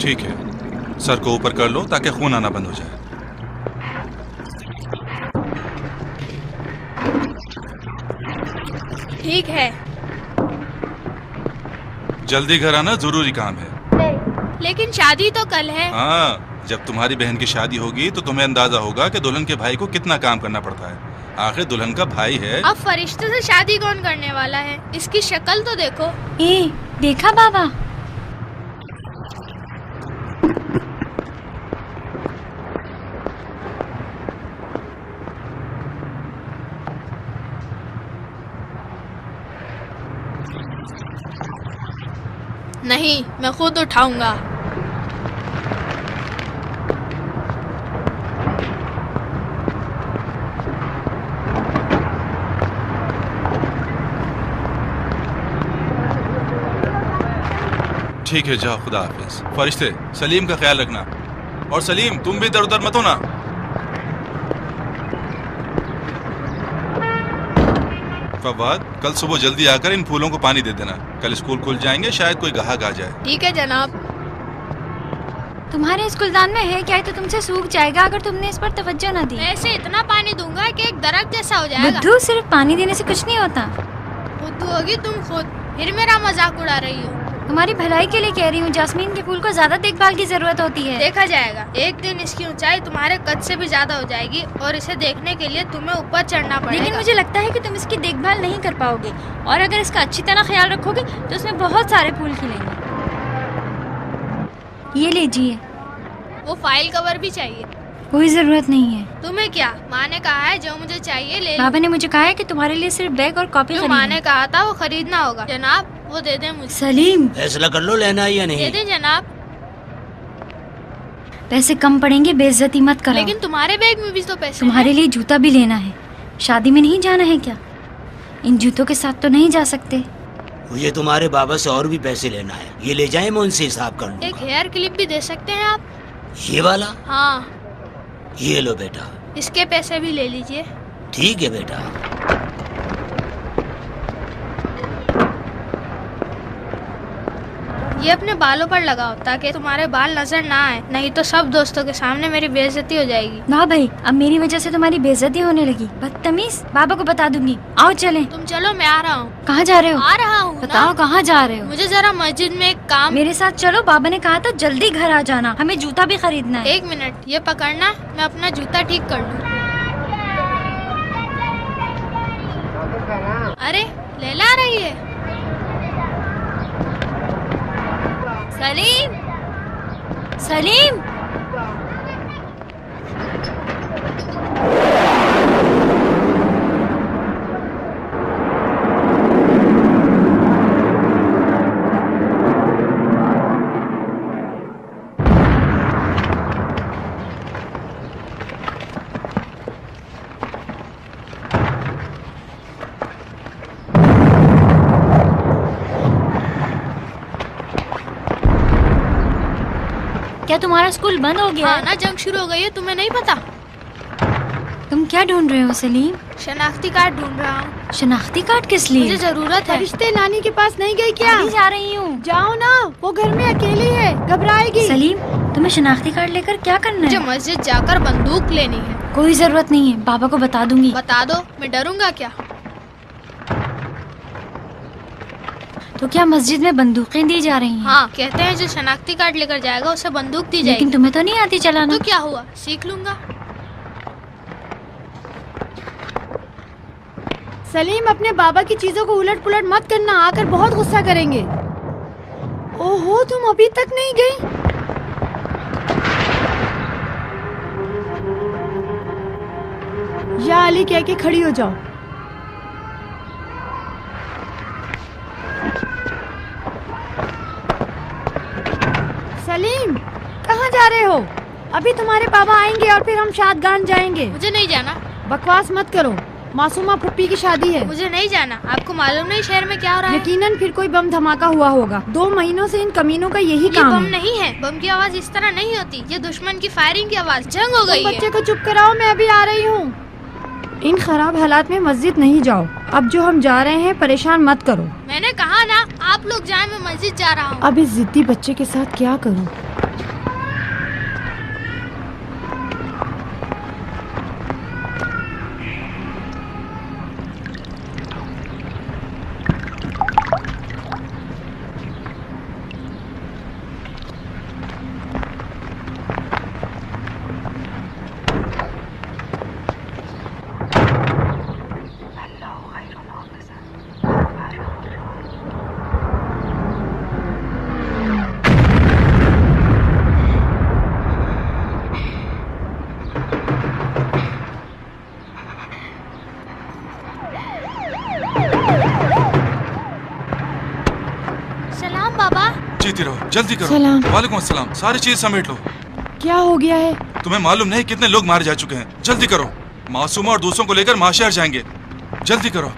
ठीक है, सर को ऊपर कर लो ताकि खून आना बंद हो जाए। ठीक है। जल्दी घर आना, जरूरी काम है। लेकिन शादी तो कल है। हाँ, जब तुम्हारी बहन की शादी होगी तो तुम्हें अंदाजा होगा कि दुल्हन के भाई को कितना काम करना पड़ता है। आखिर दुल्हन का भाई है। अब फरिश्ते से शादी कौन करने वाला है? इसकी शक्ल तो देखो। ए, देखा बाबा? नहीं, मैं खुद उठाऊंगा। ठीक है, जाओ, खुदा हाफिज। फरिश्ते, सलीम का ख्याल रखना। और सलीम, तुम भी इधर उधर मत होना। फवाद, कल सुबह जल्दी आकर इन फूलों को पानी दे देना। कल स्कूल खुल जाएंगे, शायद कोई ग्राहक आ जाए। ठीक है जनाब। तुम्हारे इस गुलदान में है क्या? तो तुमसे सूख जाएगा अगर तुमने इस पर तवज्जो न दी। मैं ऐसे इतना पानी दूंगा कि एक दरख्त जैसा हो जाएगा। बुद्धू, सिर्फ पानी देने से कुछ नहीं होता। बुद्धू होगी तुम खुद, फिर मेरा मजाक उड़ा रही हो। तुम्हारी भलाई के लिए कह रही हूँ। जास्मीन के फूल को ज्यादा देखभाल की जरूरत होती है। देखा जाएगा, एक दिन इसकी ऊंचाई तुम्हारे कद से भी ज्यादा हो जाएगी और इसे देखने के लिए तुम्हें ऊपर चढ़ना पड़ेगा। लेकिन मुझे लगता है कि तुम इसकी देखभाल नहीं कर पाओगे, और अगर इसका अच्छी तरह ख्याल रखोगे तो इसमें बहुत सारे फूल खिलेंगे। ये लीजिए। वो फाइल कवर भी चाहिए। कोई जरूरत नहीं है। तुम्हें क्या? माँ ने कहा है जो मुझे चाहिए ले लो। बाबा ने मुझे कहा है कि तुम्हारे लिए सिर्फ बैग और कॉपी जो माँ ने कहा था वो खरीदना होगा। जनाब, वो दे दें मुझे। सलीम, फैसला कर लो, लेना है या नहीं। दे दें जनाब। पैसे कम पड़ेंगे, बेइज्जती मत करो। लेकिन तुम्हारे बैग में भी तो पैसे तुम्हारे लिए जूता भी लेना है। शादी में नहीं जाना है क्या? इन जूतों के साथ तो नहीं जा सकते। मुझे तुम्हारे बाबा से और भी पैसे लेना है। ये ले जाए, मैं उनसे हिसाब कर लूंगा। एक हेयर क्लिप भी दे सकते हैं आप? ये वाला? हाँ। ये लो बेटा। इसके पैसे भी ले लीजिए। ठीक है बेटा। ये अपने बालों पर लगाओ ताकि तुम्हारे बाल नजर ना आए, नहीं तो सब दोस्तों के सामने मेरी बेइज्जती हो जाएगी। वाह भाई, अब मेरी वजह से तुम्हारी बेइज्जती होने लगी। बदतमीज, बाबा को बता दूंगी। आओ चलें। तुम चलो, मैं आ रहा हूँ। कहाँ जा रहे हो? आ रहा हूँ। बताओ कहाँ जा रहे हो? मुझे जरा मस्जिद में एक काम। मेरे साथ चलो, बाबा ने कहा था जल्दी घर आ जाना, हमें जूता भी खरीदना है। एक मिनट, ये पकड़ना, मैं अपना जूता ठीक कर लूँ। अरे लैला आ रही है। सलीम, सलीम, क्या तुम्हारा स्कूल बंद हो गया? हाँ ना, जंग शुरू हो गई है, तुम्हें नहीं पता? तुम क्या ढूंढ रहे हो सलीम? शनाख्ती कार्ड ढूंढ रहा हूँ। शनाख्ती कार्ड किस लिए? मुझे जरूरत है। फरिश्ते नानी के पास नहीं गई क्या? अभी जा रही हूँ। जाओ ना, वो घर में अकेली है, घबराएगी। सलीम, तुम्हें शनाख्ती कार्ड लेकर क्या करना मुझे है? मस्जिद जाकर बंदूक लेनी है। कोई जरूरत नहीं है, बाबा को बता दूंगी। बता दो, मैं डरूंगा क्या? तो क्या मस्जिद में बंदूकें दी जा रही हैं? हाँ, कहते हैं जो शनाख्ती कार्ड लेकर जाएगा उसे बंदूक दी जाएगी। लेकिन तुम्हें तो नहीं आती चलाना। तो क्या हुआ, सीख लूंगा। सलीम, अपने बाबा की चीजों को उलट पुलट मत करना, आकर बहुत गुस्सा करेंगे। ओहो, तुम अभी तक नहीं गई? या अली कह के खड़ी हो जाओ। सलीम, कहाँ जा रहे हो? अभी तुम्हारे बाबा आएंगे और फिर हम शादगान जाएंगे। मुझे नहीं जाना। बकवास मत करो, मासूमा फुप्पी की शादी है। मुझे नहीं जाना। आपको मालूम नहीं शहर में क्या हो रहा है? यकीनन फिर कोई बम धमाका हुआ होगा। 2 महीनों से इन कमीनों का यही ये काम बम है। नहीं है। बम की आवाज इस तरह नहीं होती, ये दुश्मन की फायरिंग की आवाज। जंग हो गई तुम है। बच्चे को चुप कराओ, मैं अभी आ रही हूँ। इन खराब हालात में मस्जिद नहीं जाओ। अब जो हम जा रहे हैं, परेशान मत करो। मैंने कहा ना, आप लोग जाए, मैं मस्जिद जा रहा हूँ। अब इस जिद्दी बच्चे के साथ क्या करूँ? देखती रहो, जल्दी करो। सलाम। वालेकुम अस्सलाम। सारी चीज समेट लो। क्या हो गया है? तुम्हें मालूम नहीं कितने लोग मारे जा चुके हैं। जल्दी करो। मासूमा और दूसरों को लेकर माशहर जाएंगे। जल्दी करो,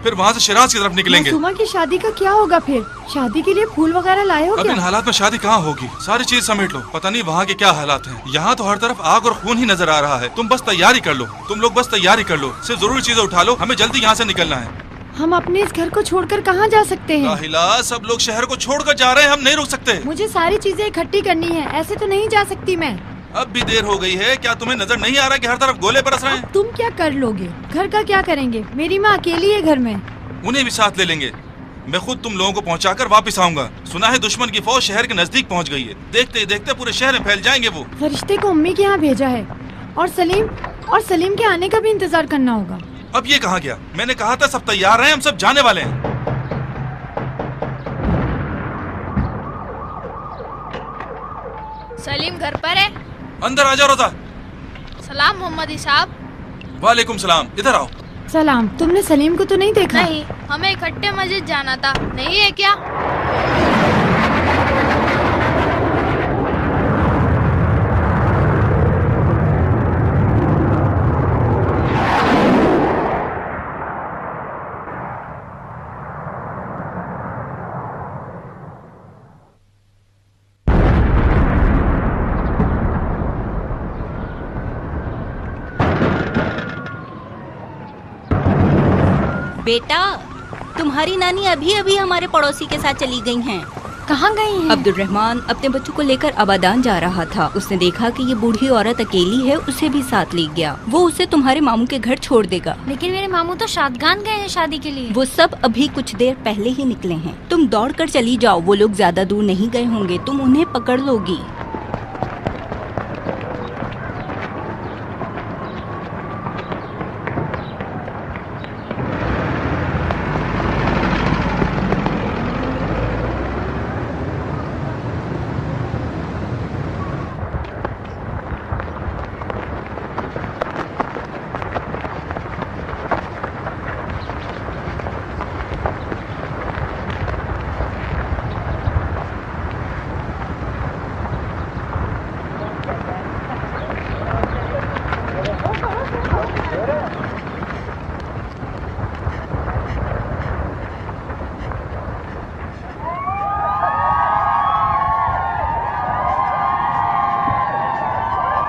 फिर वहाँ से शिराज की तरफ निकलेंगे। मासूमा की शादी का क्या होगा फिर? शादी के लिए फूल वगैरह लाए हो अब क्या? इन हालात में शादी कहाँ होगी? सारी चीज समेट लो। पता नहीं वहाँ के क्या हालात हैं। यहाँ तो हर तरफ आग और खून ही नजर आ रहा है। तुम बस तैयारी कर लो, तुम लोग बस तैयारी कर लो। सिर्फ जरूरी चीजें उठा लो, हमें जल्दी यहाँ से निकलना है। हम अपने इस घर को छोड़कर कहाँ जा सकते हैं? राहिला, सब लोग शहर को छोड़कर जा रहे हैं, हम नहीं रुक सकते। मुझे सारी चीजें इकट्ठी करनी है, ऐसे तो नहीं जा सकती मैं। अब भी देर हो गई है, क्या तुम्हें नजर नहीं आ रहा कि हर तरफ गोले बरस रहे हैं? तुम क्या कर लोगे? घर का क्या करेंगे? मेरी माँ अकेली है घर में। उन्हें भी साथ ले लेंगे। मैं खुद तुम लोगों को पहुंचाकर वापस आऊंगा। सुना है दुश्मन की फौज शहर के नजदीक पहुंच गई है। देखते ही देखते पूरे शहर में फैल जाएंगे वो। फरिश्ते को अम्मी के यहाँ भेजा है और सलीम के आने का भी इंतजार करना होगा। अब ये कहाँ गया? मैंने कहा था सब तैयार हैं, हम सब जाने वाले हैं। सलीम घर पर है? अंदर आ जाओ रोजा। सलाम मोहम्मदी साहब। वालेकुम सलाम। इधर आओ। सलाम। तुमने सलीम को तो नहीं देखा? नहीं, हमें इकट्ठे मस्जिद जाना था, नहीं है क्या? बेटा, तुम्हारी नानी अभी अभी हमारे पड़ोसी के साथ चली गई हैं। कहाँ गई हैं? अब्दुर्रहमान अपने बच्चों को लेकर आबादान जा रहा था। उसने देखा कि ये बूढ़ी औरत अकेली है, उसे भी साथ ले गया। वो उसे तुम्हारे मामू के घर छोड़ देगा। लेकिन मेरे मामू तो शादगान गए हैं शादी के लिए। वो सब अभी कुछ देर पहले ही निकले हैं। तुम दौड़ कर चली जाओ, वो लोग ज्यादा दूर नहीं गए होंगे, तुम उन्हें पकड़ लोगी।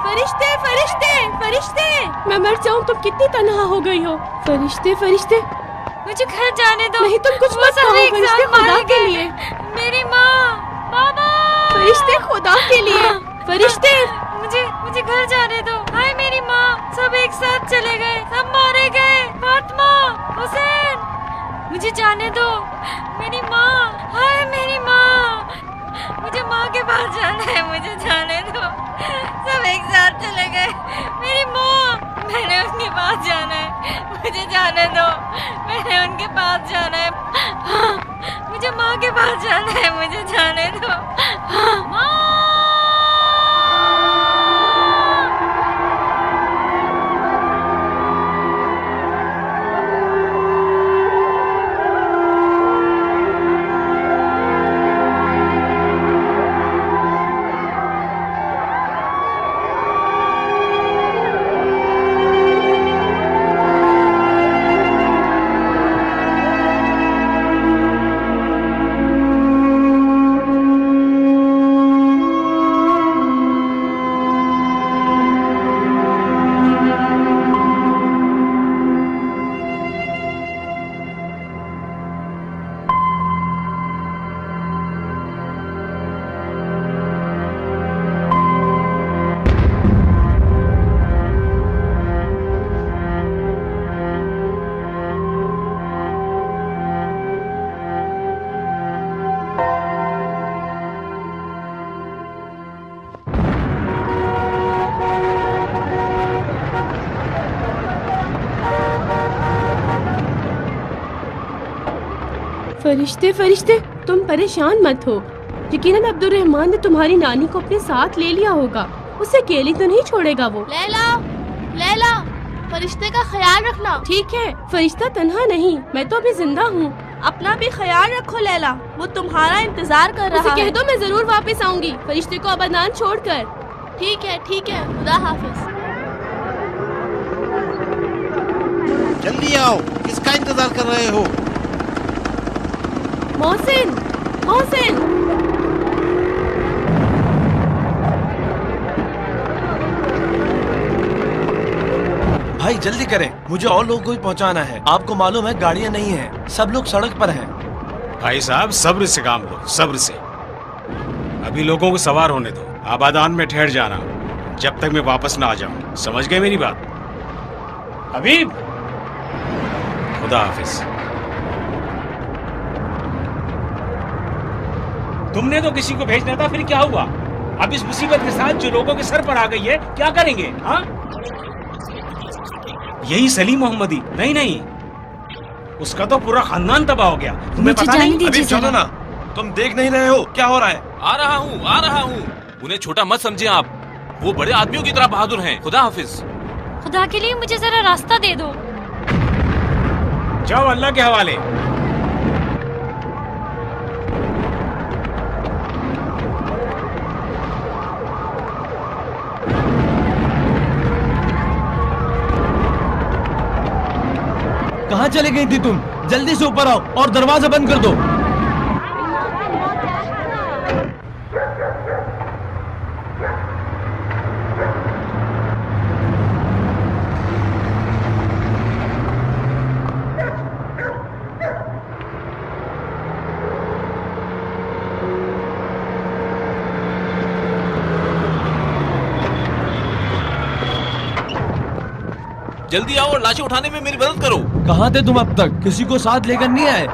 फरिश्ते फरिश्ते फरिश्ते, मैं मर जाऊं, तुम कितनी तन्हा हो गई हो। फरिश्ते फरिश्ते, मुझे घर जाने दो। नहीं तुम कुछ मत कहो फरिश्ते, खुदा के लिए। मेरी माँ, बाबा। फरिश्ते खुदा के लिए, फरिश्ते। मुझे घर जाने दो। हाय मेरी माँ, सब एक साथ चले गए, सब मारे गए। फातिमा, हुसैन, मुझे जाने दो। मेरी माँ, हाय मेरी माँ, मुझे माँ के पास जाना है, मुझे जाने दो। सब एक साथ चले गए। मेरी माँ, मैंने उनके पास जाना है, मुझे जाने दो। मैंने उनके पास जाना है। हाँ, मुझे माँ के पास जाना है, मुझे जाने दो। हाँ, माँ। फरिश्ते फरिश्ते, तुम परेशान मत हो। यकीनन अब्दुर्रहमान ने तुम्हारी नानी को अपने साथ ले लिया होगा। उसे अकेली तो नहीं छोड़ेगा वो। लैला, फरिश्ते का ख्याल रखना। ठीक है, फरिश्ता तन्हा नहीं, मैं तो अभी जिंदा हूँ। अपना भी ख्याल रखो लैला, वो तुम्हारा इंतजार कर रहा उसे कह है। दो मैं जरूर वापस आऊंगी, फरिश्ते को अबादान छोड़कर। ठीक है, खुदा हाफिज। जल्दी आओ, किसका इंतजार कर रहे हो? मोहसिन, मोहसिन। भाई जल्दी करें, मुझे और लोगों को भी पहुंचाना है। आपको मालूम है गाड़ियां नहीं हैं, सब लोग सड़क पर हैं। भाई साहब सब्र से काम लो, सब्र से। अभी लोगों को सवार होने दो, आबादान में ठहर जाना जब तक मैं वापस ना आ जाऊं। समझ गए मेरी बात? हबीब, खुदा हाफिज। तुमने तो किसी को भेजना था, फिर क्या हुआ? अब इस मुसीबत के साथ जो लोगों के सर पर आ गई है, क्या करेंगे? हाँ, यही सलीम मोहम्मदी? नहीं, उसका तो पूरा खानदान तबाह हो गया। तुम्हें पता नहीं? अभी चलो ना, तुम देख नहीं रहे हो क्या हो रहा है? आ रहा हूँ। उन्हें छोटा मत समझे आप, वो बड़े आदमियों की तरह बहादुर हैं। खुदा हाफिज। खुदा के लिए मुझे जरा रास्ता दे दो। जाओ अल्लाह के हवाले। कहाँ चले गई थी तुम? जल्दी से ऊपर आओ और दरवाजा बंद कर दो। जल्दी आओ और लाशें उठाने में मेरी मदद करो। कहाँ थे तुम अब तक? किसी को साथ लेकर नहीं आए?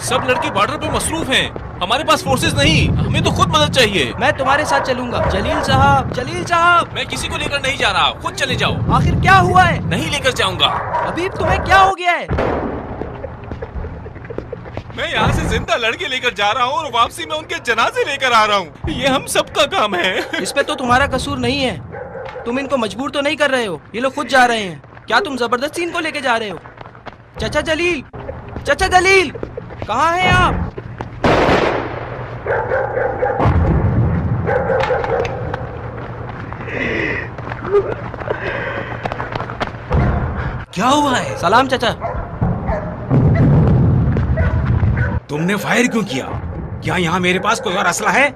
सब लड़के बॉर्डर पे मसरूफ हैं। हमारे पास फोर्सेस नहीं, हमें तो खुद मदद चाहिए। मैं तुम्हारे साथ चलूंगा। जलील साहब। मैं किसी को लेकर नहीं जा रहा, खुद चले जाओ। आखिर क्या हुआ है? नहीं लेकर जाऊंगा। अभी तुम्हें क्या हो गया है? मैं यहाँ से जिंदा लड़के लेकर जा रहा हूँ और वापसी में उनके जनाजे लेकर आ रहा हूँ। ये हम सबका काम है। इस पे तो तुम्हारा कसूर नहीं है। तुम इनको मजबूर तो नहीं कर रहे हो, ये लोग खुद जा रहे हैं। क्या तुम जबरदस्ती इनको लेके जा रहे हो? चाचा जलील, कहाँ हैं आप? क्या हुआ है? सलाम चाचा। तुमने फायर क्यों किया? क्या यहाँ मेरे पास कोई और असला है?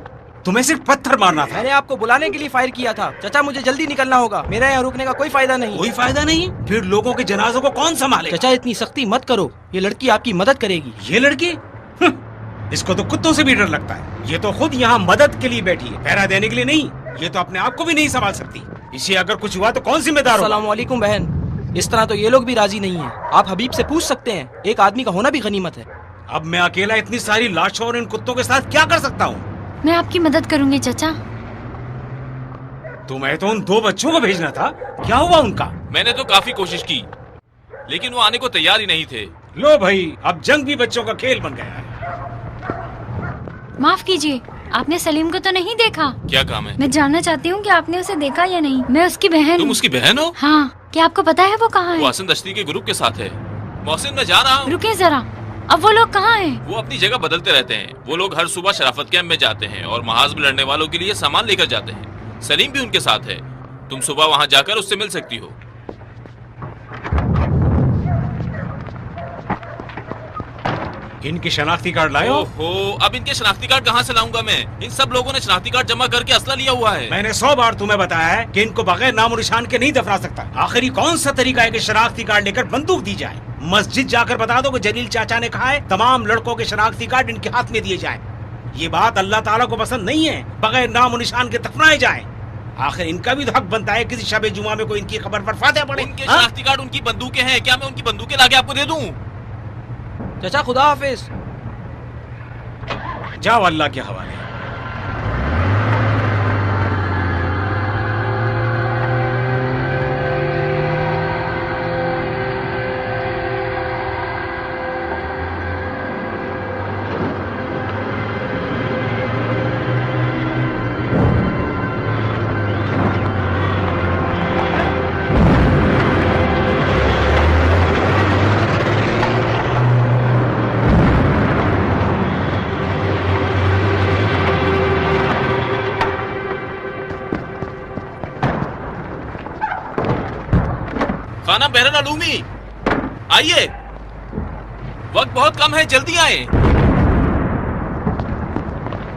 तुम्हें सिर्फ पत्थर मारना था। मैंने आपको बुलाने के लिए फायर किया था। चाचा मुझे जल्दी निकलना होगा, मेरा यहाँ रुकने का कोई फायदा नहीं। कोई फायदा नहीं? फिर लोगों के जनाजों को कौन संभाले? चाचा इतनी सख्ती मत करो, ये लड़की आपकी मदद करेगी। ये लड़की? इसको तो कुत्तों से भी डर लगता है। ये तो खुद यहाँ मदद के लिए बैठी है, पहरा देने के लिए नहीं। ये तो अपने आप को भी नहीं संभाल सकती। इसे अगर कुछ हुआ तो कौन जिम्मेदार होगा? अस्सलाम वालेकुम बहन। इस तरह तो ये लोग भी राजी नहीं है। आप हबीब से पूछ सकते हैं, एक आदमी का होना भी गनीमत है। अब मैं अकेला इतनी सारी लाशों और इन कुत्तों के साथ क्या कर सकता हूँ? मैं आपकी मदद करूंगी चाचा। तुम्हें तो उन 2 बच्चों को भेजना था, क्या हुआ उनका? मैंने तो काफी कोशिश की, लेकिन वो आने को तैयार ही नहीं थे। लो भाई, अब जंग भी बच्चों का खेल बन गया है। माफ कीजिए, आपने सलीम को तो नहीं देखा? क्या काम है? मैं जानना चाहती हूँ कि आपने उसे देखा या नहीं। मैं उसकी बहन। तुम उसकी बहन हो? हाँ, क्या आपको पता है वो कहाँ है? वो हसन दश्ती के ग्रुप के साथ है। मोहसिन, मैं जा रहा हूँ। रुके जरा, अब वो लोग कहाँ हैं? वो अपनी जगह बदलते रहते हैं। वो लोग हर सुबह शराफत कैंप में जाते हैं और महाज में लड़ने वालों के लिए सामान लेकर जाते हैं। सलीम भी उनके साथ है। तुम सुबह वहाँ जाकर उससे मिल सकती हो। इनकी शनाख्ती कार्ड लाए हो? ओहो, अब इनके शनाख्ती कार्ड कहाँ से लाऊंगा मैं? इन सब लोगों ने शनाख्ती कार्ड जमा करके असला लिया हुआ है। मैंने 100 बार तुम्हें बताया है कि इनको बगैर नाम और निशान के नहीं दफना सकता। आखिरी कौन सा तरीका है कि शनाख्ती कार्ड लेकर बंदूक दी जाए? मस्जिद जाकर बता दो कि जलील चाचा ने कहा है तमाम लड़कों के शनाख्ती कार्ड इनके हाथ में दिए जाए। ये बात अल्लाह ताला को पसंद नहीं है, बगैर नाम और निशान के दफनाए जाए। आखिर इनका भी तो हक बनता है किसी शबे जुमा में कोई इनकी खबर पर फातिहा पड़े। उनके शनाख्ती कार्ड उनकी बंदूकें हैं, क्या मैं उनकी बंदूकें लाके आपको दे दूं? चाचा खुदा हाफिज। जाओ अल्लाह के हवाले। खाना बहरन अलूमी, आइए, वक्त बहुत कम है, जल्दी आए।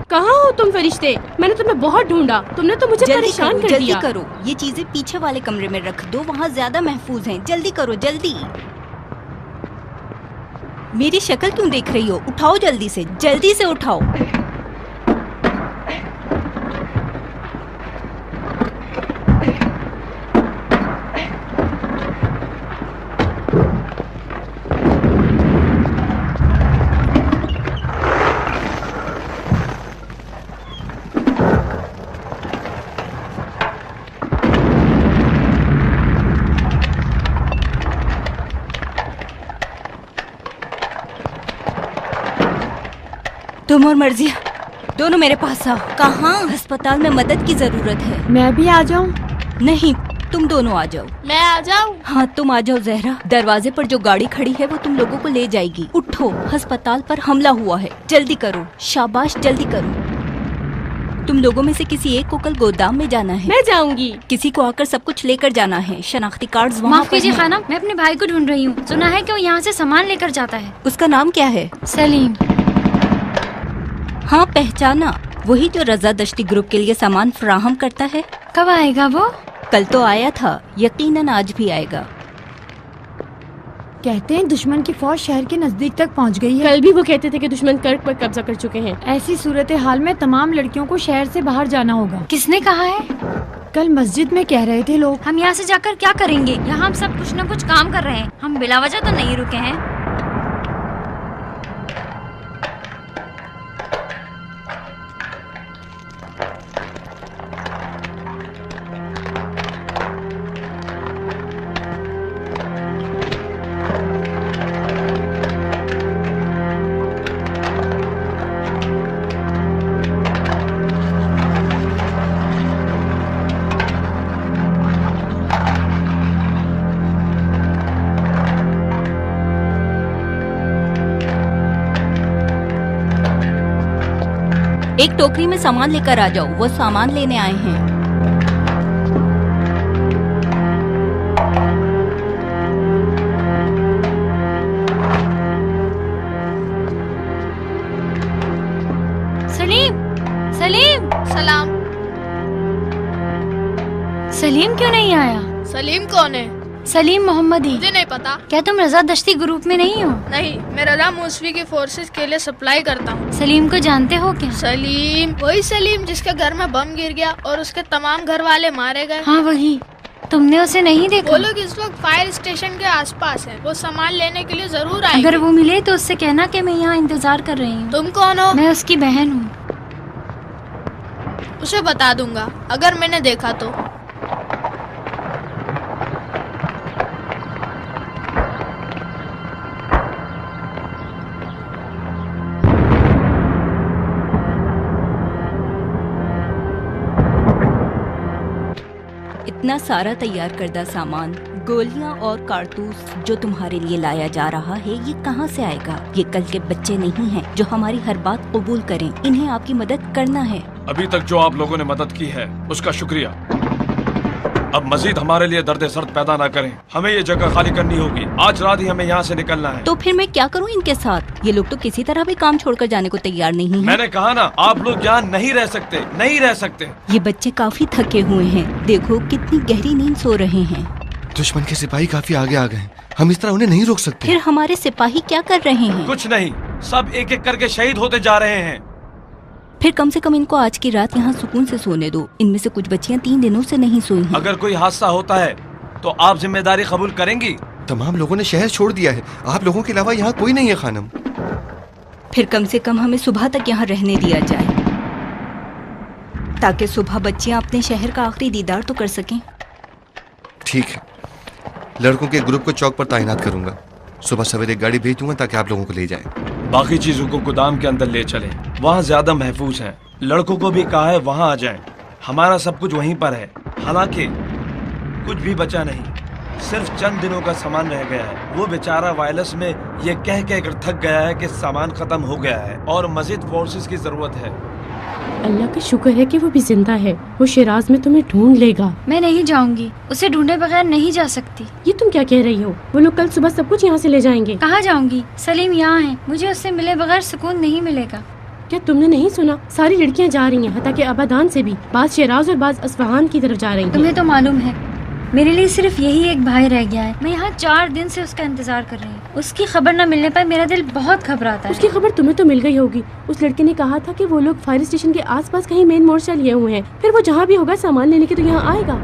कहाँ हो तुम फरिश्ते? मैंने तुम्हें बहुत ढूंढा, तुमने तो मुझे परेशान कर दिया। जल्दी करो, ये चीजें पीछे वाले कमरे में रख दो, वहाँ ज्यादा महफूज हैं। जल्दी करो, जल्दी। मेरी शक्ल क्यों देख रही हो? उठाओ जल्दी से उठाओ। तुम और मर्जिया दोनों मेरे पास आओ। कहाँ? अस्पताल में मदद की जरूरत है। मैं भी आ जाऊँ? नहीं, तुम दोनों आ जाओ। मैं आ जाऊँ? हाँ, तुम आ जाओ जहरा। दरवाजे पर जो गाड़ी खड़ी है वो तुम लोगों को ले जाएगी। उठो, अस्पताल पर हमला हुआ है, जल्दी करो। शाबाश, जल्दी करो। तुम लोगों में से किसी एक को कल गोदाम में जाना है। मैं जाऊंगी। किसी को आकर सब कुछ लेकर जाना है। शनाख्ती कार्ड वहाँ माफ कीजिए खाना, मैं अपने भाई को ढूंढ रही हूँ। सुना है कि वो यहाँ से सामान लेकर जाता है। उसका नाम क्या है? सलीम। हाँ, पहचाना। वही जो रजा दश्ती ग्रुप के लिए सामान फराहम करता है। कब आएगा वो? कल तो आया था, यकीनन आज भी आएगा। कहते हैं दुश्मन की फौज शहर के नजदीक तक पहुंच गई है। कल भी वो कहते थे कि दुश्मन कर्क पर कब्जा कर चुके हैं। ऐसी सूरत हाल में तमाम लड़कियों को शहर से बाहर जाना होगा। किसने कहा है? कल मस्जिद में कह रहे थे लोग। हम यहाँ से जाकर क्या करेंगे? यहाँ हम सब कुछ न कुछ काम कर रहे हैं, हम बिला वजह तो नहीं रुके हैं। एक टोकरी में सामान लेकर आ जाओ, वो सामान लेने आए हैं। सलीम, सलीम। सलाम। सलीम क्यों नहीं आया? सलीम कौन है? सलीम मोहम्मदी। मुझे नहीं पता। क्या तुम रजा दश्ती ग्रुप में नहीं हो? नहीं, मैं रजा मूसवी की फोर्सेस के लिए सप्लाई करता हूँ। सलीम को जानते हो क्या? सलीम, वही सलीम जिसके घर में बम गिर गया और उसके तमाम घर वाले मारे गए। हाँ वही। तुमने उसे नहीं देखा? वो लोग इस वक्त फायर स्टेशन के आसपास हैं। वो सामान लेने के लिए जरूर आएंगे। अगर वो मिले तो उससे कहना कि मैं यहाँ इंतजार कर रही हूँ। तुम कौन हो? मैं उसकी बहन हूँ। उसे बता दूंगा अगर मैंने देखा तो। इतना सारा तैयार करदा सामान, गोलियां और कारतूस जो तुम्हारे लिए लाया जा रहा है, ये कहाँ से आएगा? ये कल के बच्चे नहीं हैं जो हमारी हर बात कबूल करें। इन्हें आपकी मदद करना है। अभी तक जो आप लोगों ने मदद की है उसका शुक्रिया। अब मजीद हमारे लिए दर्द सर्द पैदा ना करें। हमें ये जगह खाली करनी होगी। आज रात ही हमें यहाँ से निकलना है। तो फिर मैं क्या करूँ इनके साथ? ये लोग तो किसी तरह भी काम छोड़कर जाने को तैयार नहीं हैं। मैंने कहा ना, आप लोग यहाँ नहीं रह सकते, नहीं रह सकते। ये बच्चे काफी थके हुए हैं। देखो कितनी गहरी नींद सो रहे हैं। दुश्मन के सिपाही काफी आगे आ गए। हम इस तरह उन्हें नहीं रोक सकते। फिर हमारे सिपाही क्या कर रहे हैं? कुछ नहीं, सब एक एक करके शहीद होते जा रहे हैं। फिर कम से कम इनको आज की रात यहाँ सुकून से सोने दो। इनमें से कुछ बच्चियाँ 3 दिनों से नहीं सोई हैं। अगर कोई हादसा होता है तो आप जिम्मेदारी कबूल करेंगी? तमाम लोगों ने शहर छोड़ दिया है, आप लोगों के अलावा यहाँ कोई नहीं है खानम। फिर कम से कम हमें सुबह तक यहाँ रहने दिया जाए, ताकि सुबह बच्चियाँ अपने शहर का आखिरी दीदार तो कर सकें। ठीक है, लड़कों के ग्रुप को चौक पर तैनात करूंगा। सुबह सवेरे गाड़ी भेज दूंगा ताकि आप लोगों को ले जाए। बाकी चीजों को गोदाम के अंदर ले चलें, वहाँ ज्यादा महफूज है। लड़कों को भी कहा है वहाँ आ जाएं। हमारा सब कुछ वहीं पर है। हालांकि कुछ भी बचा नहीं, सिर्फ चंद दिनों का सामान रह गया है। वो बेचारा वायरस में ये कह कर थक गया है कि सामान खत्म हो गया है और मजीद फोर्सेस की जरूरत है। अल्लाह का शुक्र है कि वो भी जिंदा है। वो शिराज में तुम्हें ढूंढ लेगा। मैं नहीं जाऊंगी, उसे ढूंढे बगैर नहीं जा सकती। ये तुम क्या कह रही हो? वो लोग कल सुबह सब कुछ यहाँ से ले जाएंगे। कहाँ जाऊंगी? सलीम यहाँ है, मुझे उससे मिले बगैर सुकून नहीं मिलेगा। क्या तुमने नहीं सुना? सारी लड़कियाँ जा रही हैं, हत्ता के अबादान से भी। बाज शिराज और बाज अस्फहान की तरफ जा रही हैं। तुम्हें तो मालूम है मेरे लिए सिर्फ यही एक भाई रह गया है। मैं यहाँ 4 दिन से उसका इंतजार कर रही हूँ। उसकी खबर न मिलने पर मेरा दिल बहुत घबराता है। उसकी खबर तुम्हें तो मिल गई होगी। उस लड़के ने कहा था कि वो लोग फायर स्टेशन के आसपास कहीं मेन मोर्चा लिए हुए हैं। फिर वो जहाँ भी होगा सामान लेने के तो यहाँ आएगा।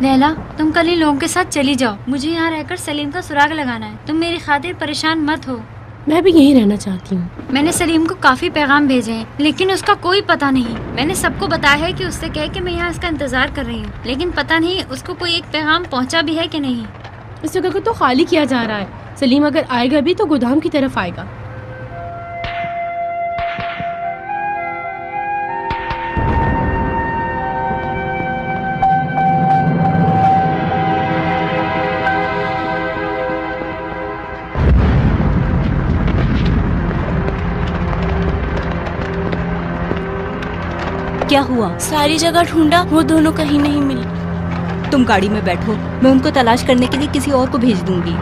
लैला, तुम कल इन लोगों के साथ चली जाओ। मुझे यहाँ रहकर सलीम का सुराग लगाना है। तुम मेरी खातिर परेशान मत हो। मैं भी यहीं रहना चाहती हूँ। मैंने सलीम को काफी पैगाम भेजे हैं, लेकिन उसका कोई पता नहीं। मैंने सबको बताया है कि उससे कहे कि मैं यहाँ इसका इंतजार कर रही हूँ, लेकिन पता नहीं उसको कोई एक पैगाम पहुँचा भी है कि नहीं। इस जगह को तो खाली किया जा रहा है। सलीम अगर आएगा भी तो गोदाम की तरफ आएगा। क्या हुआ? सारी जगह ढूंढा, वो दोनों कहीं नहीं मिले। तुम गाड़ी में बैठो, मैं उनको तलाश करने के लिए किसी और को भेज दूंगी।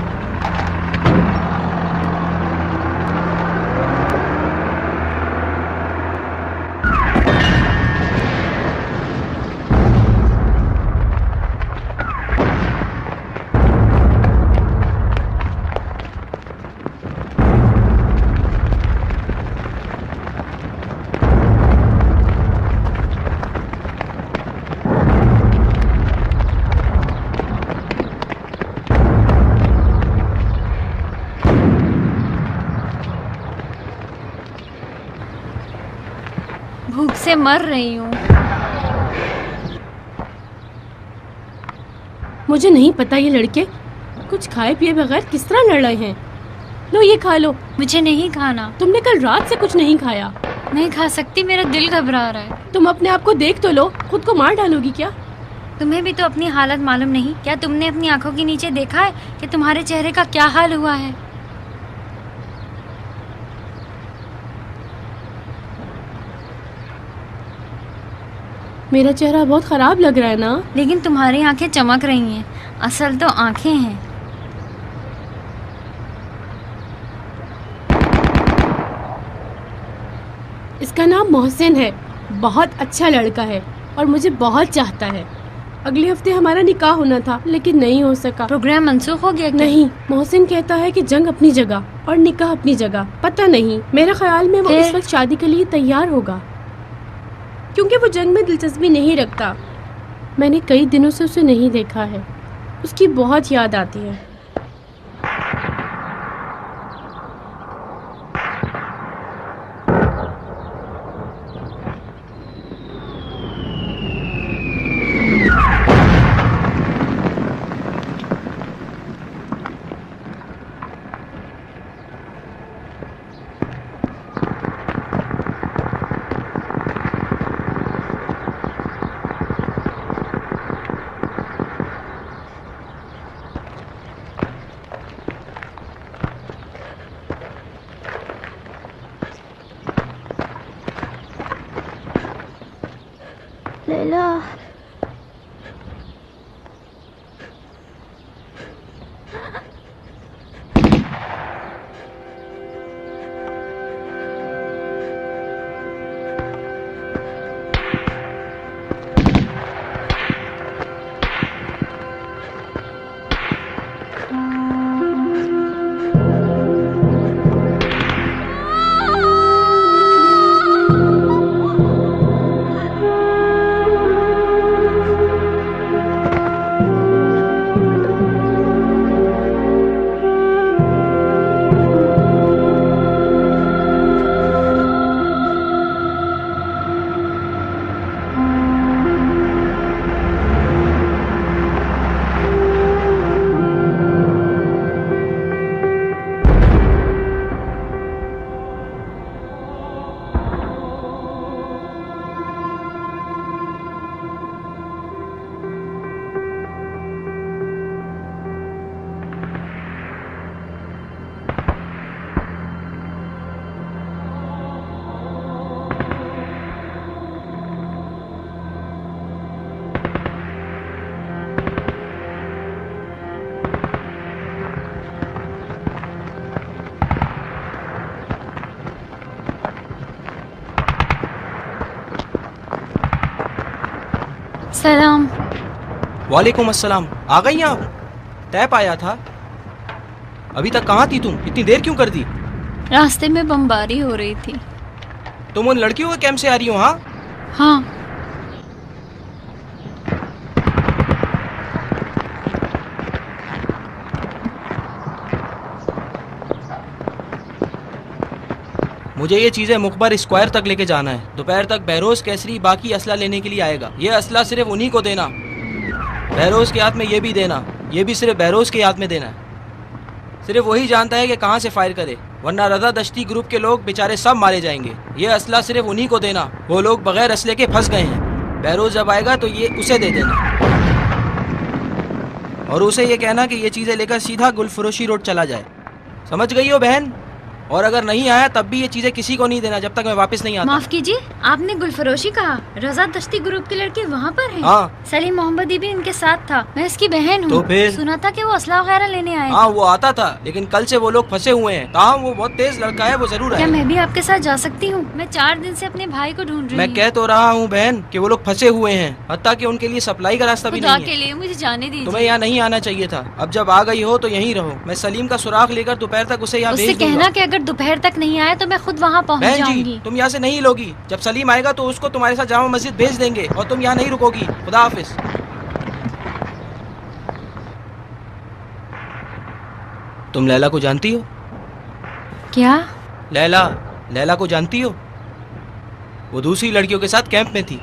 भूख से मर रही हूँ। मुझे नहीं पता ये लड़के कुछ खाए पिए बगैर किस तरह लड़ रहे हैं। लो ये खा लो। मुझे नहीं खाना। तुमने कल रात से कुछ नहीं खाया। नहीं खा सकती, मेरा दिल घबरा रहा है। तुम अपने आप को देख तो लो, खुद को मार डालोगी क्या? तुम्हें भी तो अपनी हालत मालूम नहीं। क्या तुमने अपनी आंखों के नीचे देखा है कि तुम्हारे चेहरे का क्या हाल हुआ है? मेरा चेहरा बहुत खराब लग रहा है ना? लेकिन तुम्हारी आंखें चमक रही हैं। असल तो आंखें हैं। इसका नाम मोहसिन है। बहुत अच्छा लड़का है और मुझे बहुत चाहता है। अगले हफ्ते हमारा निकाह होना था लेकिन नहीं हो सका। प्रोग्राम मंसूख हो गया क्या? नहीं, मोहसिन कहता है कि जंग अपनी जगह और निकाह अपनी जगह। पता नहीं, मेरे ख्याल में वो इस वक्त शादी के लिए तैयार होगा, क्योंकि वो जंग में दिलचस्पी नहीं रखता। मैंने कई दिनों से उसे नहीं देखा है। उसकी बहुत याद आती है। लैला, सलाम। वालेकुम अस्सलाम। आ गई आप? टैप आया था। अभी तक कहाँ थी तुम? इतनी देर क्यों कर दी? रास्ते में बमबारी हो रही थी। तुम उन लड़कियों के कैंप से आ रही हो? हाँ हाँ। मुझे ये चीजें मुखबर स्क्वायर तक लेके जाना है। दोपहर तक बहरोज कैसरी बाकी असला लेने के लिए आएगा। ये असला सिर्फ उन्हीं को देना। बहरोज के हाथ में ये भी देना। ये भी सिर्फ बहरोज के हाथ में देना है। सिर्फ वही जानता है कि कहाँ से फायर करे, वरना रजा दश्ती ग्रुप के लोग बेचारे सब मारे जाएंगे। ये असला सिर्फ उन्हीं को देना। वो लोग बगैर असले के फंस गए हैं। बहरोज जब आएगा तो ये उसे दे देना और उसे ये कहना कि ये चीजें लेकर सीधा गुलफरोशी रोड चला जाए। समझ गई हो बहन? और अगर नहीं आया तब भी ये चीजें किसी को नहीं देना जब तक मैं वापस नहीं आता। माफ कीजिए, आपने गुलफरोशी कहा? रजा दश्ती ग्रुप के लड़के वहाँ पर हैं? हाँ। सलीम मोहम्मदी भी इनके साथ था। मैं इसकी बहन हूँ। तो फिर? सुना था कि वो असला वगैरह लेने आए। हाँ, वो आता था, लेकिन कल से वो लोग फंसे हुए हैं। ताहम वो बहुत तेज लड़का है, वो जरूर क्या है। मैं भी आपके साथ जा सकती हूँ? मैं 4 दिन से अपने भाई को ढूंढ रही हूँ। मैं कह तो रहा हूँ बहन कि वो लोग फंसे हुए हैं, हत्ता कि उनके लिए सप्लाई का रास्ता भी खुदा नहीं के है। लिए मुझे जाने दीजिए। तुम्हें यहाँ नहीं आना चाहिए था। अब जब आ गई हो तो यहीं रहो। मैं सलीम का सुराग लेकर दोपहर तक उसे यहाँ उससे भेज दूंगा। कहना कि अगर दोपहर तक नहीं आया तो मैं खुद वहाँ पहुँच बहन जाऊंगी। जी, तुम यहाँ से नहीं लोगी। जब सलीम आएगा तो उसको तुम्हारे साथ जामा मस्जिद भेज देंगे और तुम यहाँ नहीं रुकोगी। खुदा हाफिज। तुम लैला को जानती हो? क्या? लैला को जानती हो? वो दूसरी लड़कियों के साथ कैंप में थी।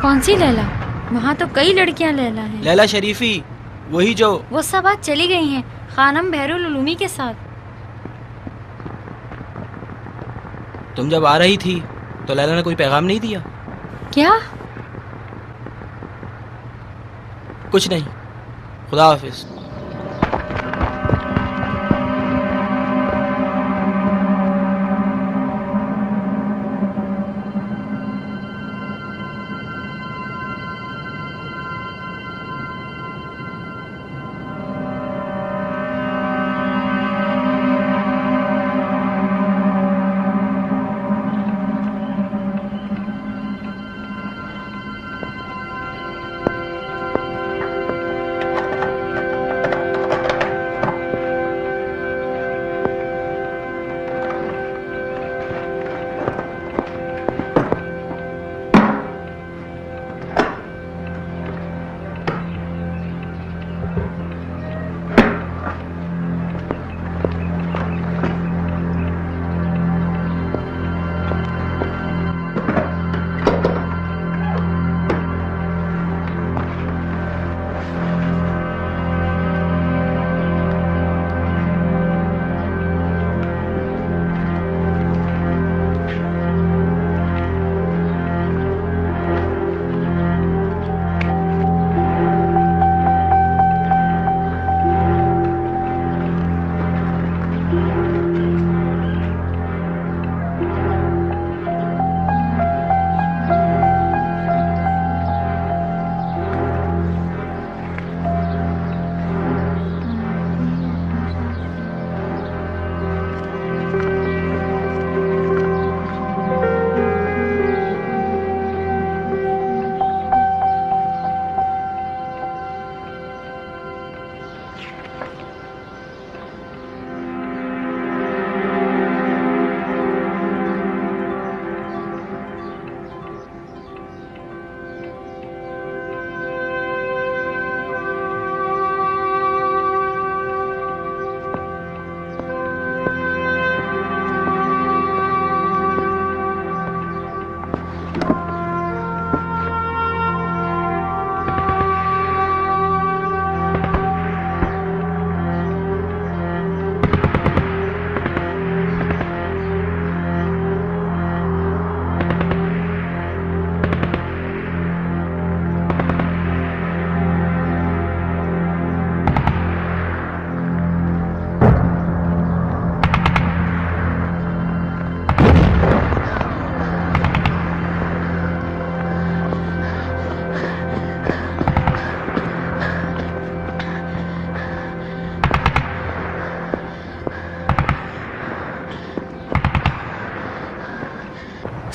कौन सी लैला? वहाँ तो कई लड़कियाँ लैला हैं। लैला शरीफी, वही जो। वो सब आज चली गई हैं खानम बहरुल उलूमी के साथ। तुम जब आ रही थी तो लैला ने कोई पैगाम नहीं दिया? क्या? कुछ नहीं। खुदा हाफिज।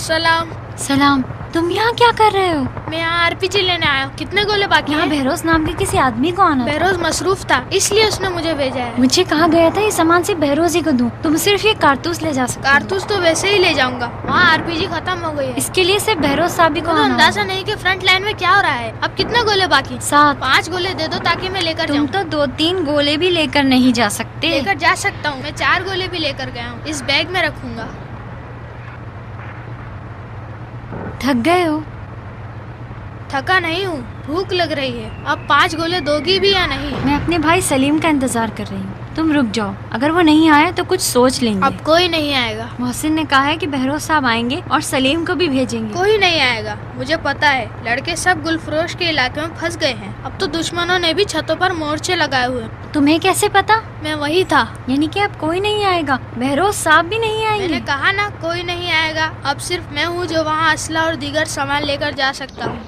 सलाम। सलाम। तुम यहाँ क्या कर रहे हो? मैं यहाँ आरपीजी लेने आया हूँ। कितने गोले बाकी यहाँ हैं? बहरोज नाम के किसी आदमी को आना था। बहरोज मसरूफ था, इसलिए उसने मुझे भेजा है। मुझे कहा गया था ये सामान सिर्फ बहरोज ही को दूं। तुम सिर्फ ये कारतूस ले जा सकते हो। कारतूस तो वैसे ही ले जाऊंगा, वहाँ आरपीजी खत्म हो गई है। इसके लिए सिर्फ बहरोज साहब ही को तो आना अंदाजा नहीं कि फ्रंट लाइन में क्या हो रहा है। अब कितने गोले बाकी? 7। 5 गोले दे दो ताकि मैं लेकर तुम जाऊँ। तो 2-3 गोले भी लेकर नहीं जा सकते। लेकर जा सकता हूँ, मैं 4 गोले भी लेकर गया हूँ, इस बैग में रखूंगा। थक गए हो? थका नहीं हूँ, भूख लग रही है। अब 5 गोले दोगी भी या नहीं? मैं अपने भाई सलीम का इंतजार कर रही हूँ, तुम रुक जाओ। अगर वो नहीं आया तो कुछ सोच लेंगे। अब कोई नहीं आएगा। मोहसिन ने कहा है कि बहरोज साहब आएंगे और सलीम को भी भेजेंगे। कोई नहीं आएगा, मुझे पता है। लड़के सब गुलफरोश के इलाके में फंस गए हैं। अब तो दुश्मनों ने भी छतों पर मोर्चे लगाए हुए। तुम्हें कैसे पता? मैं वही था। यानी कि अब कोई नहीं आएगा, बहरोज साहब भी नहीं आएंगे। मैंने कहा ना कोई नहीं आएगा। अब सिर्फ मैं हूँ जो वहाँ असला और दीगर सामान लेकर जा सकता हूँ।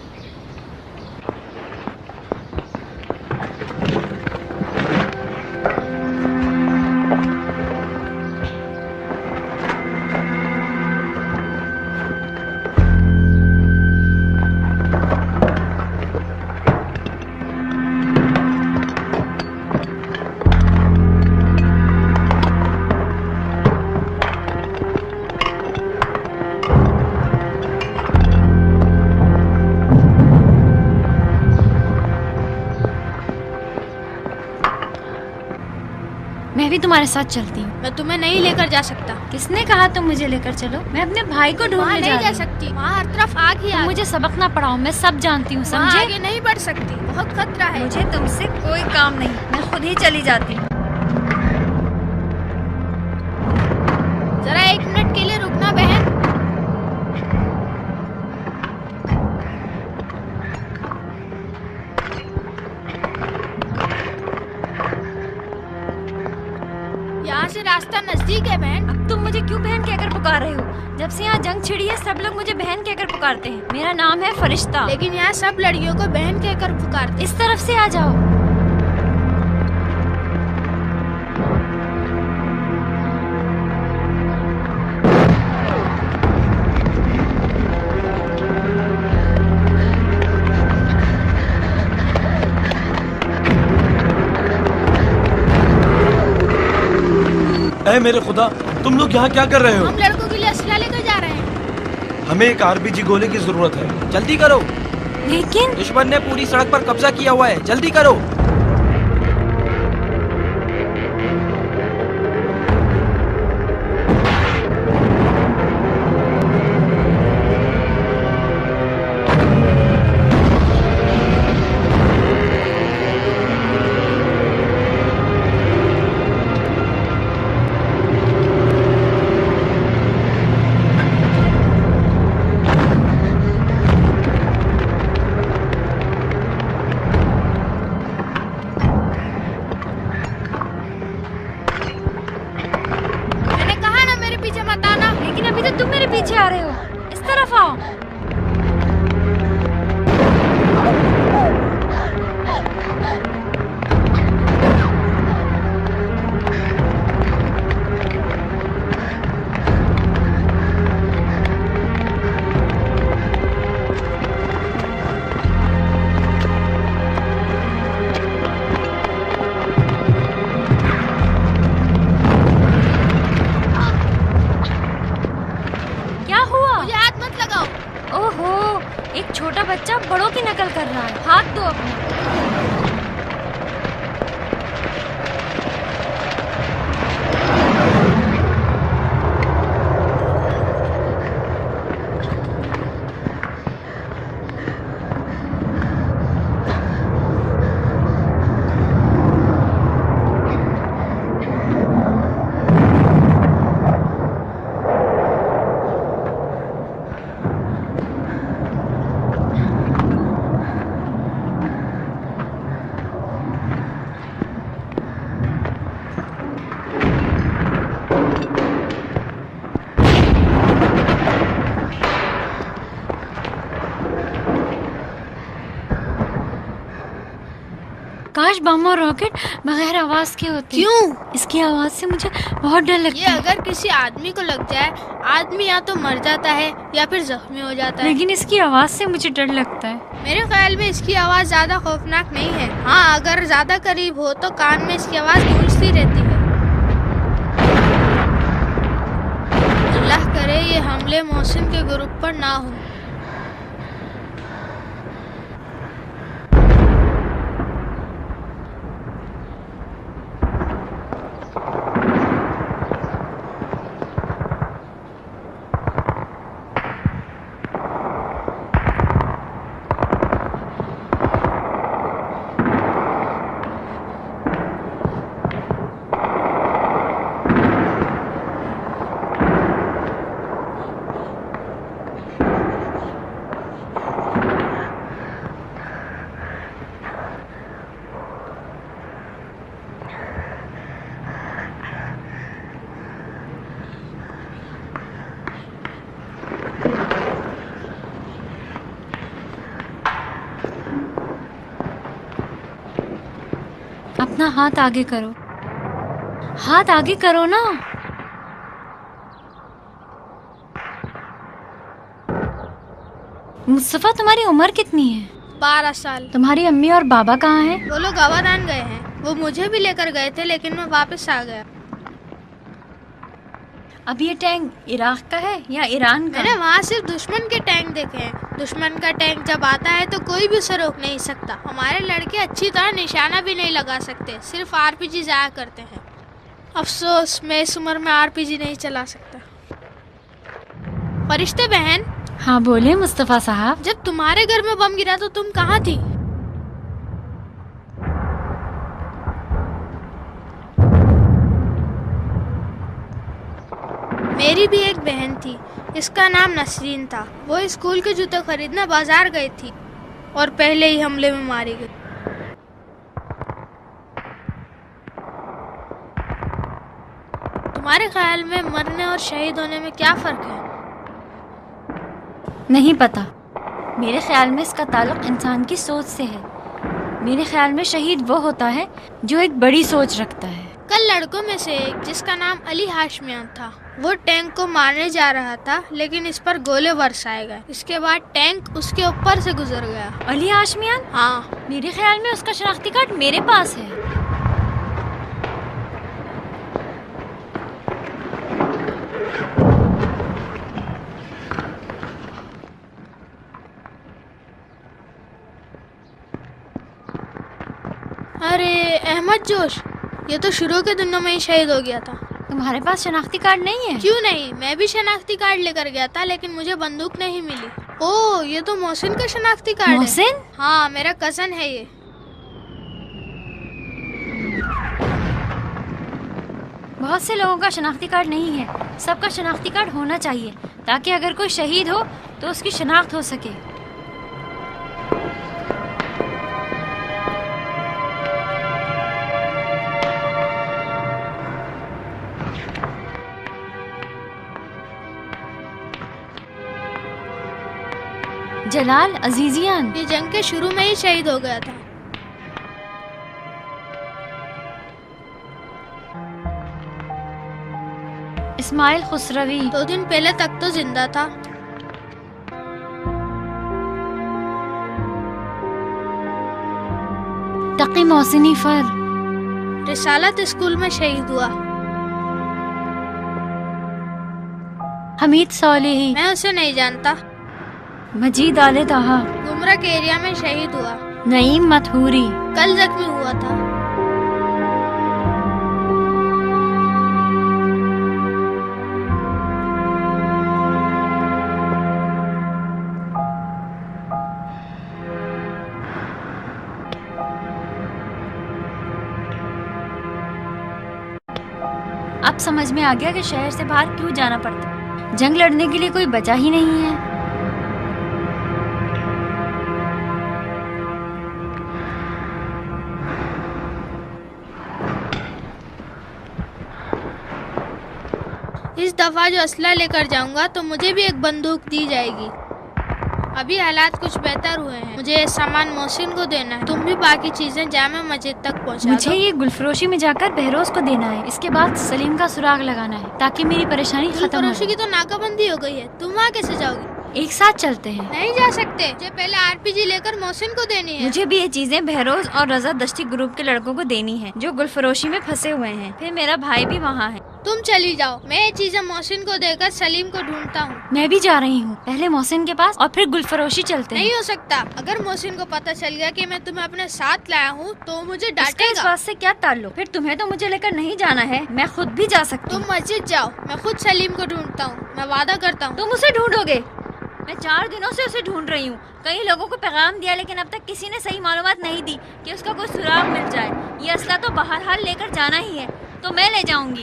मैं भी तुम्हारे साथ चलती हूँ। मैं तुम्हें नहीं लेकर जा सकता। किसने कहा तुम मुझे लेकर चलो? मैं अपने भाई को वहाँ ढूंढने नहीं जा रही हूँ। सकती, वहाँ हर तरफ आग ही तुम आग। मुझे सबक ना पढ़ाओ, मैं सब जानती हूँ, वहाँ समझे? आगे नहीं बढ़ सकती, बहुत खतरा है। मुझे तुमसे कोई काम नहीं, मैं खुद ही चली जाती हूँ। जरा 1 मिनट के लिए रुकना बहन। यहाँ से रास्ता नजदीक है बहन। अब तुम मुझे क्यों बहन कहकर पुकार रहे हो? जब से यहाँ जंग छिड़ी है सब लोग मुझे बहन कहकर पुकारते हैं। मेरा नाम है फरिश्ता। लेकिन यहाँ सब लड़कियों को बहन कहकर पुकारते। इस तरफ से आ जाओ। ऐ मेरे खुदा, तुम लोग यहाँ क्या कर रहे हो? हम लड़कों के लिए असला लेकर जा रहे हैं। हमें एक आरपीजी गोले की जरूरत है। जल्दी करो, लेकिन दुश्मन ने पूरी सड़क पर कब्जा किया हुआ है, जल्दी करो। लेकिन अभी तो तुम मेरे पीछे आ रहे हो। इस तरफ आओ। मुझे हाथ मत लगाओ। काश बम और रॉकेट बगैर आवाज के होते। क्यों? इसकी आवाज से मुझे बहुत डर लगता है। ये अगर किसी आदमी को लग जाए, आदमी या तो मर जाता है या फिर जख्मी हो जाता है। लेकिन इसकी आवाज से मुझे डर लगता है। मेरे ख्याल में इसकी आवाज ज्यादा खौफनाक नहीं है। हाँ, अगर ज्यादा करीब हो तो कान में इसकी आवाज गूंजती रहती है। अल्लाह करे ये हमले मोहसिन के ग्रुप पर ना हो। अपना हाथ आगे करो, हाथ आगे करो ना। मुस्तफा, तुम्हारी उम्र कितनी है? 12 साल। तुम्हारी अम्मी और बाबा कहाँ हैं? वो लोग गवादान गए हैं। वो मुझे भी लेकर गए थे लेकिन मैं वापस आ गया। अब ये टैंक इराक का है या ईरान का? मैंने वहाँ सिर्फ दुश्मन के टैंक देखे हैं। दुश्मन का टैंक जब आता है तो कोई भी उसे रोक नहीं सकता। हमारे लड़के अच्छी तरह निशाना भी नहीं लगा सकते, सिर्फ आरपीजी जाया करते हैं। अफसोस मैं इस उम्र में आरपीजी नहीं चला सकता। फरिश्ते बहन। हाँ बोले मुस्तफा साहब। जब तुम्हारे घर में बम गिरा तो तुम कहाँ थी? मेरी भी एक बहन थी, इसका नाम नसरीन था। वो स्कूल के जूते खरीदने बाजार गई थी और पहले ही हमले में मारी गई। तुम्हारे ख्याल में मरने और शहीद होने में क्या फर्क है? नहीं पता। मेरे ख्याल में इसका ताल्लुक इंसान की सोच से है। मेरे ख्याल में शहीद वो होता है जो एक बड़ी सोच रखता है। कल लड़कों में से एक, जिसका नाम अली हाशमियान था, वो टैंक को मारने जा रहा था लेकिन इस पर गोले बरसाए गए। इसके बाद टैंक उसके ऊपर से गुजर गया। अली हाशमियान? हाँ। मेरे ख्याल में उसका शनाख्ती कार्ड मेरे पास है। अरे अहमद जोश, ये तो शुरू के दिनों में ही शहीद हो गया था। तुम्हारे पास शनाख्ती कार्ड नहीं है? क्यों नहीं, मैं भी शनाख्ती कार्ड लेकर गया था लेकिन मुझे बंदूक नहीं मिली। ओह, ये तो मोहसिन का शनाख्ती कार्ड मोहसिन? है। हाँ, मेरा कजन है ये। बहुत से लोगों का शनाख्ती कार्ड नहीं है। सबका शनाख्ती कार्ड होना चाहिए ताकि अगर कोई शहीद हो तो उसकी शनाख्त हो सके। जलाल अजीजियान, ये जंग के शुरू में ही शहीद हो गया था। इस्माइल खुसरवी 2 दिन पहले तक तो जिंदा था। तकी मोहसिनी फर रिसालत स्कूल में शहीद हुआ। हमीद सोलेही, मैं उसे नहीं जानता। मजीद आले ताहा गुमरा के एरिया में शहीद हुआ। नईम मथूरी कल जख्मी हुआ था। अब समझ में आ गया कि शहर से बाहर क्यों जाना पड़ता। जंग लड़ने के लिए कोई बचा ही नहीं है। इस दफा जो असला लेकर जाऊंगा तो मुझे भी एक बंदूक दी जाएगी। अभी हालात कुछ बेहतर हुए हैं। मुझे ये सामान मोहसिन को देना है। तुम भी बाकी चीजें जामा मस्जिद तक पहुंचा मुझे दो। ये गुलफरोशी में जाकर बहरोज को देना है। इसके बाद सलीम का सुराग लगाना है ताकि मेरी परेशानी खत्म हो गुलफरोशी की जाए। तो नाकाबंदी हो गई है, तुम वहाँ कैसे जाओगी? एक साथ चलते हैं। नहीं जा सकते, मुझे पहले आरपीजी लेकर मोहसिन को देनी है। मुझे भी ये चीजें बहरोज और रजा दश्ती ग्रुप के लड़कों को देनी है जो गुलफरोशी में फंसे हुए हैं। फिर मेरा भाई भी वहाँ है। तुम चली जाओ, मैं ये चीजें मोहसिन को देकर सलीम को ढूंढता हूँ। मैं भी जा रही हूँ, पहले मोहसिन के पास और फिर गुलफरोशी चलते हैं। नहीं हो सकता, अगर मोहसिन को पता चल गया कि मैं तुम्हें अपने साथ लाया हूँ तो मुझे इसका डांटेगा। इस बात से क्या ताल्लुक? फिर तुम्हें तो मुझे लेकर नहीं जाना है, मैं खुद भी जा सकती हूँ। तुम मस्जिद जाओ, मैं खुद सलीम को ढूंढता हूँ, मैं वादा करता हूँ। तुम उसे ढूंढोगे? मैं 4 दिनों से उसे ढूंढ रही हूँ। कई लोगों को पैगाम दिया लेकिन अब तक किसी ने सही मालूमात नहीं दी कि उसका कोई सुराग मिल जाए। ये असला तो बहरहाल लेकर जाना ही है, तो मैं ले जाऊंगी।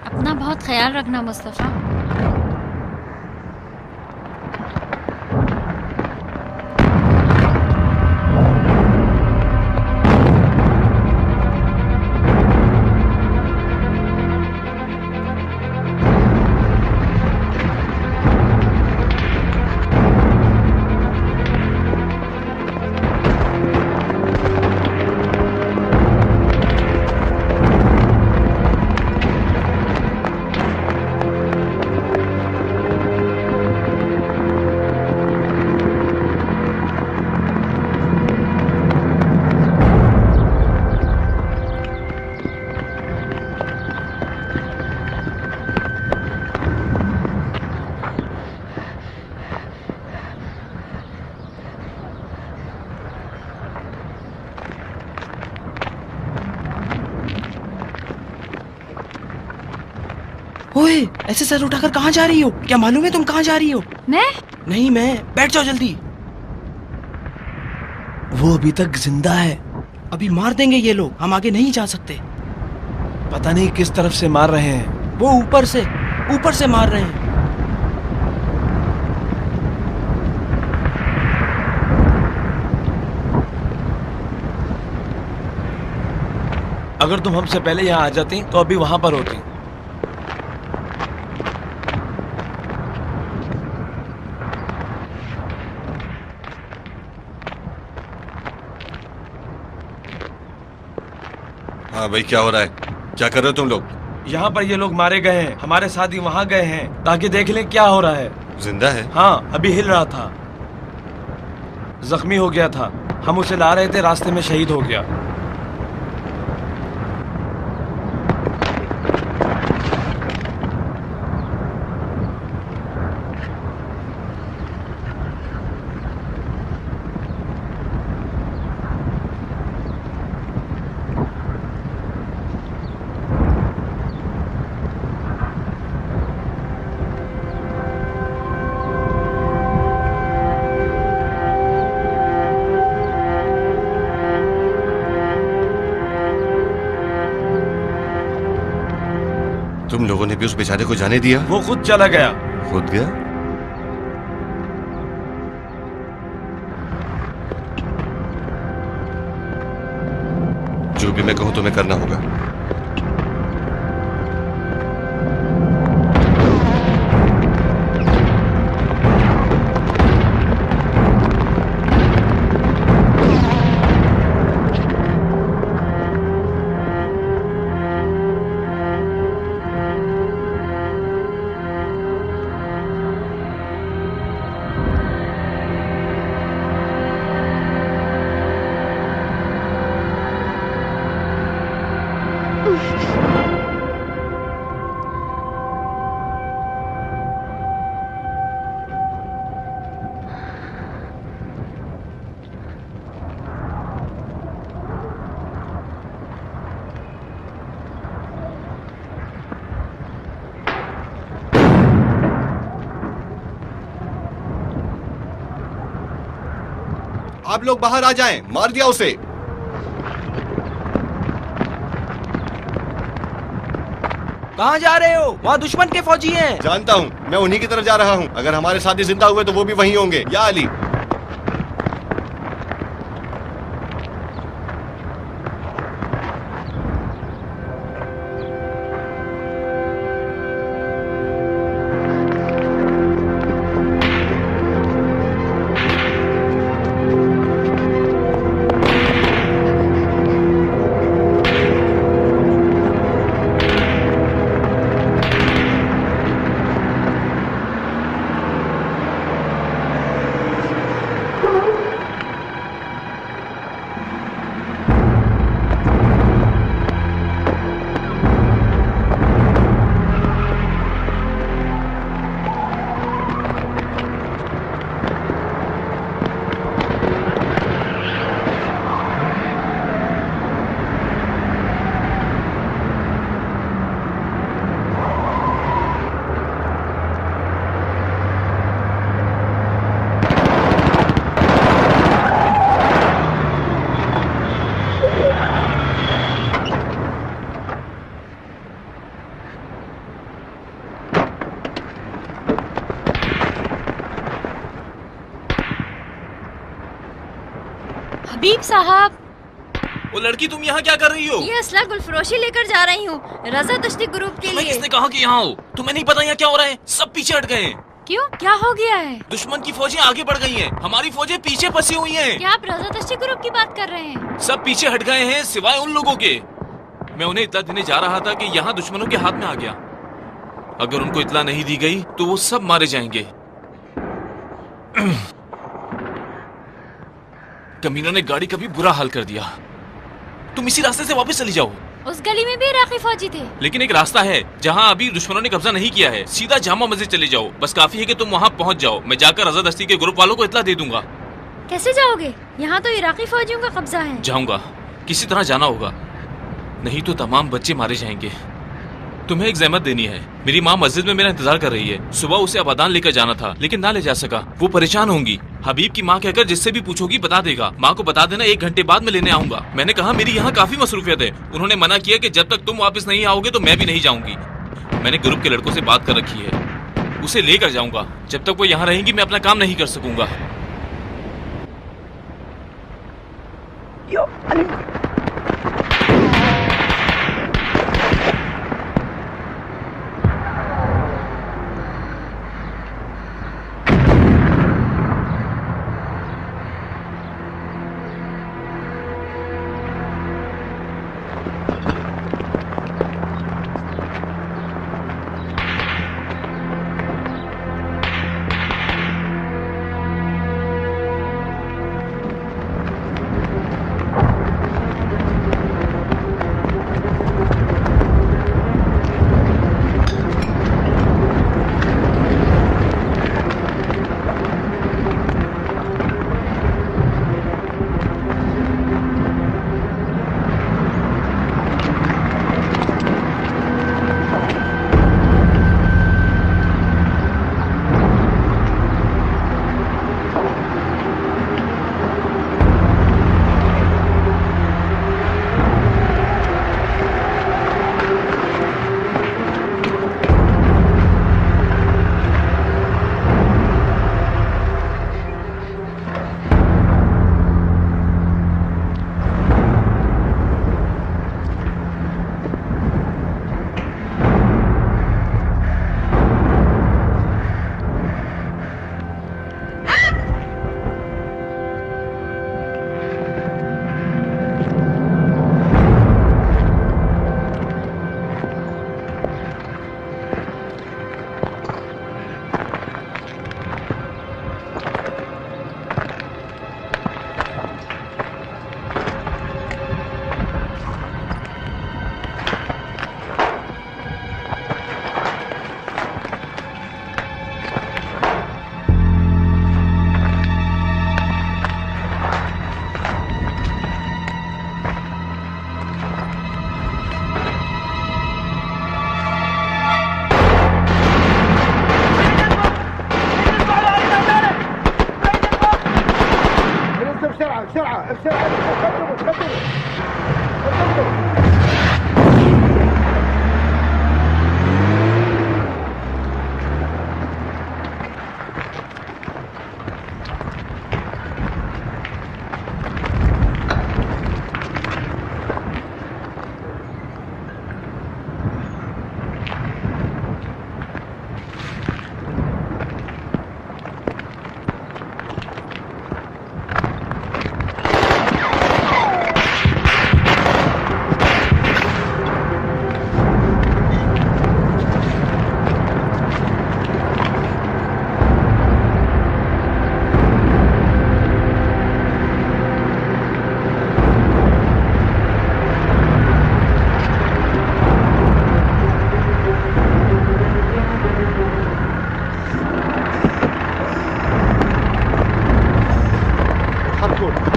अपना बहुत ख्याल रखना मुस्तफ़ा। ओए, ऐसे सर उठाकर कहाँ जा रही हो? क्या मालूम है तुम कहाँ जा रही हो? मैं? नहीं मैं। बैठ जाओ जल्दी। वो अभी तक जिंदा है। अभी मार देंगे ये लोग, हम आगे नहीं जा सकते। पता नहीं किस तरफ से मार रहे हैं। वो ऊपर से मार रहे हैं। अगर तुम हमसे पहले यहाँ आ जाती तो अभी वहां पर होती। हाँ भाई, क्या हो रहा है? क्या कर रहे हो तुम लोग? यहाँ पर ये लोग मारे गए हैं, हमारे साथी वहाँ गए हैं ताकि देख लें क्या हो रहा है। जिंदा है? हाँ, अभी हिल रहा था। जख्मी हो गया था, हम उसे ला रहे थे, रास्ते में शहीद हो गया। तुम लोगों ने भी उस बेचारे को जाने दिया? वो खुद चला गया। खुद गया? जो भी मैं कहूं तुम्हें करना होगा। आप लोग बाहर आ जाएं, मार दिया उसे। कहाँ जा रहे हो? वहाँ दुश्मन के फौजी हैं। जानता हूँ, मैं उन्हीं की तरफ जा रहा हूँ। अगर हमारे साथी जिंदा हुए तो वो भी वहीं होंगे। या अली? हबीब साहब, वो लड़की तुम यहाँ क्या कर रही हो? ये असला गुलफरोशी लेकर जा रही हूँ रजा दश्ती ग्रुप के लिए। किसने कहा कि यहाँ हो? तुम्हें नहीं पता यहाँ क्या हो रहा है? सब पीछे हट गए हैं। क्यों, क्या हो गया है? दुश्मन की फौजें आगे बढ़ गई हैं, हमारी फौजें पीछे फंसी हुई हैं। क्या आप रजा दश्ती ग्रुप की बात कर रहे हैं? सब पीछे हट गए हैं सिवाय उन लोगों के। मैं उन्हें इत्तला देने जा रहा था कि यहाँ दुश्मनों के हाथ में आ गया। अगर उनको इत्तला नहीं दी गई तो वो सब मारे जाएंगे। कमीनों ने गाड़ी का भी बुरा हाल कर दिया। तुम इसी रास्ते से वापस चली जाओ। उस गली में भी इराकी फौजी थे। लेकिन एक रास्ता है जहाँ अभी दुश्मनों ने कब्जा नहीं किया है। सीधा जामा मस्जिद चले जाओ, बस काफी है कि तुम वहाँ पहुँच जाओ। मैं जाकर रजा दस्ती के ग्रुप वालों को इत्तला दे दूंगा। कैसे जाओगे? यहाँ तो इराकी फौजियों का कब्जा है। जाऊंगा, किसी तरह जाना होगा, नहीं तो तमाम बच्चे मारे जाएंगे। तुम्हें एक ज़हमत देनी है। मेरी माँ मस्जिद में मेरा इंतजार कर रही है। सुबह उसे अबादान लेकर जाना था लेकिन ना ले जा सका। वो परेशान होंगी। हबीब की माँ कहकर जिससे भी पूछोगी बता देगा। माँ को बता देना 1 घंटे बाद मैं लेने आऊंगा। मैंने कहा मेरी यहाँ काफी मसरूफियत है। उन्होंने मना किया कि जब तक तुम वापस नहीं आओगे तो मैं भी नहीं जाऊंगी। मैंने ग्रुप के लड़कों से बात कर रखी है, उसे लेकर जाऊंगा। जब तक वो यहाँ रहेंगी मैं अपना काम नहीं कर सकूंगा।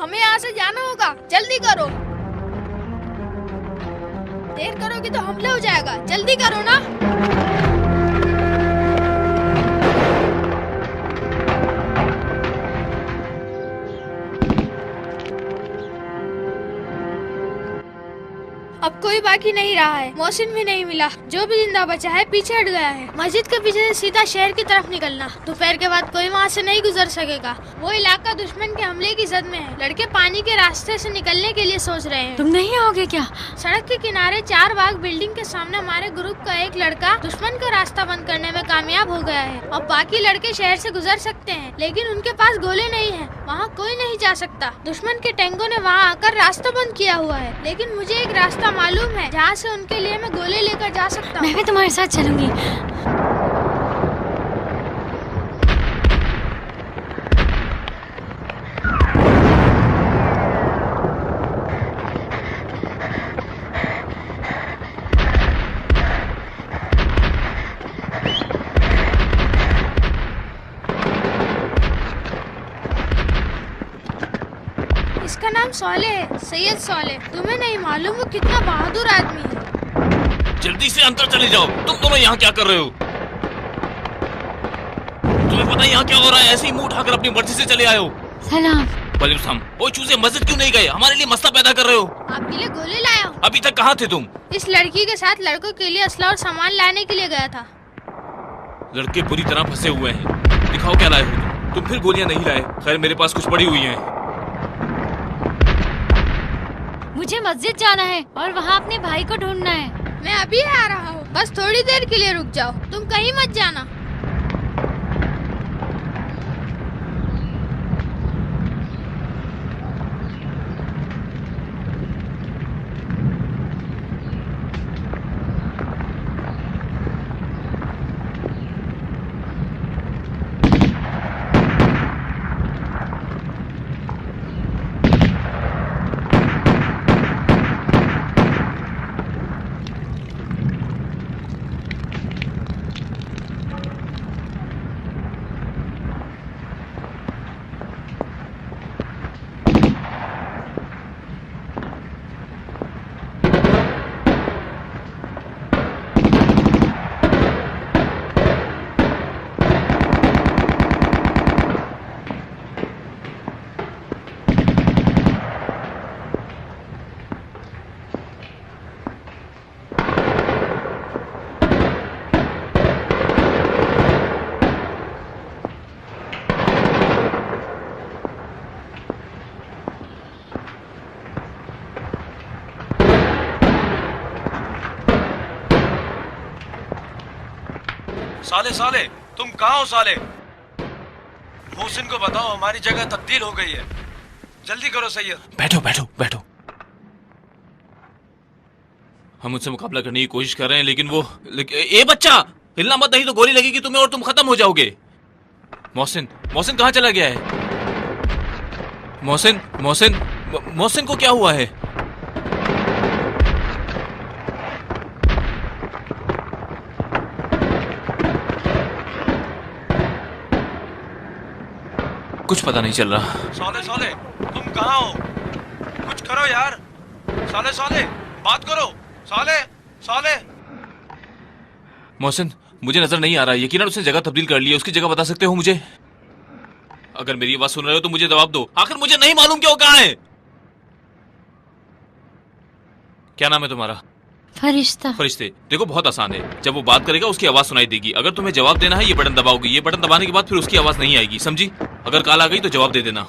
हमें यहाँ से जाना होगा, जल्दी करो। देर करोगे तो हमला हो जाएगा, जल्दी करो ना। अब कोई बाकी नहीं रहा है, मोहसिन भी नहीं मिला। जो भी जिंदा बचा है पीछे हट गया है। मस्जिद के पीछे से सीधा शहर की तरफ निकलना। दोपहर के बाद कोई वहाँ से नहीं गुजर सकेगा। वो इलाका दुश्मन के हमले की जद में है। लड़के पानी के रास्ते से निकलने के लिए सोच रहे हैं। तुम नहीं आओगे क्या? सड़क के किनारे 4 बाग बिल्डिंग के सामने हमारे ग्रुप का एक लड़का दुश्मन का रास्ता बंद करने में कामयाब हो गया है। और बाकी लड़के शहर से गुजर सकते हैं, लेकिन उनके पास गोले नहीं है। वहाँ कोई नहीं जा सकता। दुश्मन के टैंकों ने वहाँ आकर रास्ता बंद किया हुआ है, लेकिन मुझे एक रास्ता मालूम है जहाँ से उनके लिए मैं गोले लेकर जा सकता हूँ। मैं भी तुम्हारे साथ चलूंगी। इसका नाम सोले है, सैयद सोले। तुम्हें नहीं मालूम वो कितना बहादुर आदमी है। जल्दी से अंदर चले जाओ। तुम दोनों यहाँ क्या कर रहे हो? तुम्हें पता है यहाँ क्या हो रहा है? ऐसे ही मुंह उठाकर अपनी मर्जी से चले आए हो। सलाम। वालेकुम। वो चूजे मस्जिद क्यों नहीं गए? हमारे लिए मसला पैदा कर रहे हो। आपके लिए गोले लाया हूँ। अभी तक कहाँ थे तुम? इस लड़की के साथ लड़कों के लिए असला और सामान लाने के लिए गया था। लड़के बुरी तरह फंसे हुए हैं। दिखाओ क्या लाए हो तुम। फिर गोलियाँ नहीं लाए। खैर मेरे पास कुछ पड़ी हुई है। मुझे मस्जिद जाना है और वहाँ अपने भाई को ढूंढना है। मैं अभी आ रहा हूँ, बस थोड़ी देर के लिए रुक जाओ। तुम कहीं मत जाना। साले साले तुम कहाँ हो साले? मोहसिन को बताओ हमारी जगह तब्दील हो गई है। जल्दी करो सैयद। बैठो बैठो बैठो। हम उससे मुकाबला करने की कोशिश कर रहे हैं, लेकिन वो ए बच्चा हिलना मत, नहीं तो गोली लगेगी तुम्हें और तुम खत्म हो जाओगे। मोहसिन मोहसिन कहाँ चला गया है? मोहसिन मोहसिन मोहसिन को क्या हुआ है? कुछ पता नहीं चल रहा। साले साले तुम कहाँ हो? कुछ करो यार। साले साले बात करो। साले साले। मोहसिन मुझे नजर नहीं आ रहा। यकीनन उसने जगह तब्दील कर ली है। उसकी जगह बता सकते हो मुझे? अगर मेरी आवाज सुन रहे हो तो मुझे जवाब दो। आखिर मुझे नहीं मालूम कि वो कहाँ है। क्या नाम है तुम्हारा? फरिश्ता। फरिश्ते। देखो बहुत आसान है। जब वो बात करेगा उसकी आवाज सुनाई देगी। अगर तुम्हें जवाब देना है ये बटन दबाओगे। ये बटन दबाने के बाद फिर उसकी आवाज नहीं आएगी, समझी? अगर कॉल आ गई तो जवाब दे देना।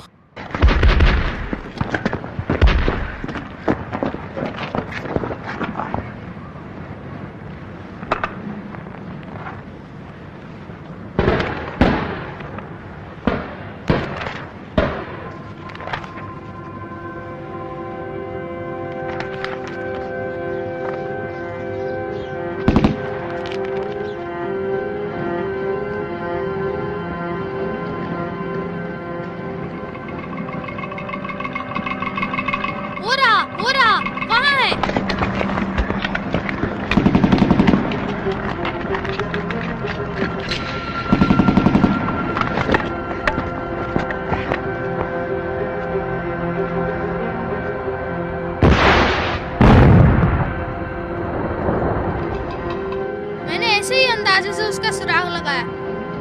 उसका सुराग लगाया।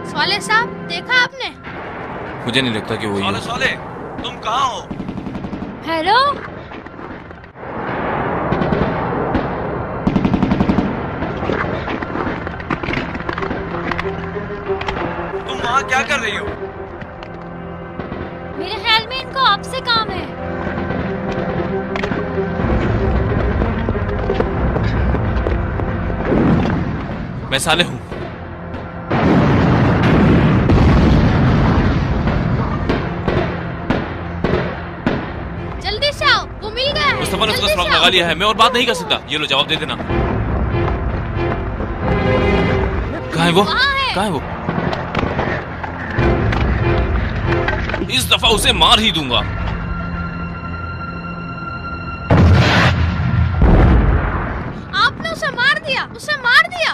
सौले साहब, देखा आपने? मुझे नहीं लगता कि वो ये सोले, तुम कहाँ हो? हेलो, तुम वहाँ क्या कर रही हो? मेरे ख्याल में इनको आपसे काम है। मैं साले हूँ। जल्दी से आओ, वो मिल गया है। मुस्तफा ने उसका जल्दी सुराग से लगा आओ। लिया है। मैं और बात नहीं कर सकता। ये लो, जवाब दे देना। कहाँ है वो? कहाँ है वो? इस दफा उसे मार ही दूंगा। आपने उसे मार दिया, उसे मार दिया।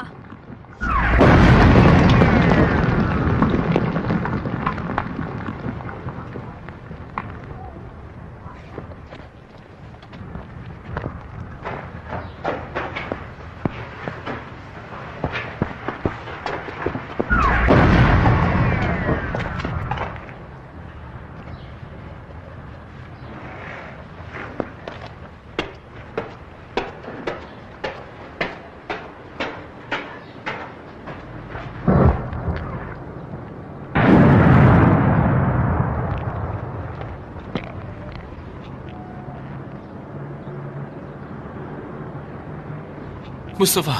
मुस्तफा,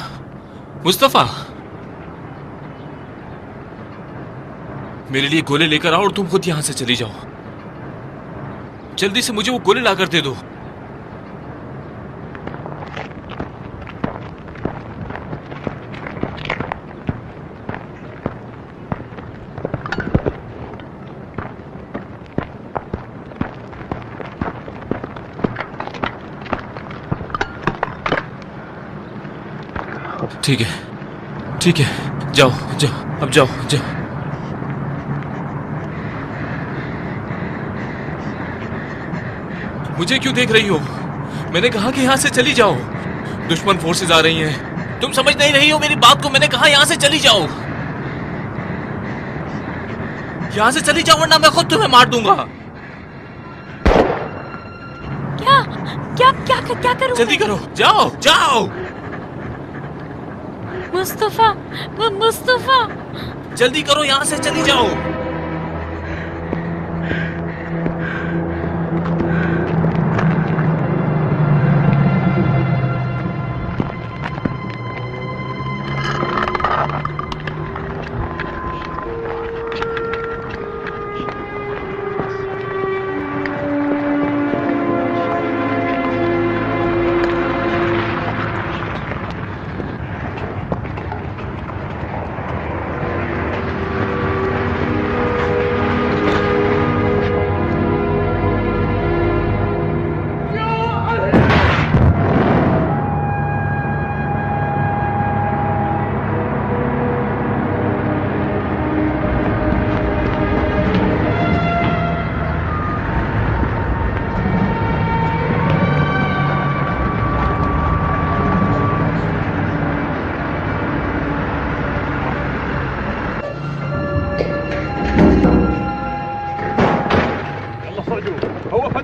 मुस्तफा, मेरे लिए गोले लेकर आओ और तुम खुद यहां से चली जाओ। जल्दी से मुझे वो गोले लाकर दे दो। ठीक है, ठीक है, जाओ जाओ, अब जाओ जाओ। मुझे क्यों देख रही हो? मैंने कहा कि यहाँ से चली जाओ। दुश्मन फोर्सेस आ रही हैं। तुम समझ नहीं रही हो मेरी बात को। मैंने कहा यहाँ से चली जाओ। यहाँ से चली जाओ वरना मैं खुद तुम्हें मार दूंगा। क्या क्या क्या क्या करूं? जल्दी करो, जाओ जाओ। मुस्तफा, मुस्तफा, जल्दी करो, यहाँ से चली जाओ।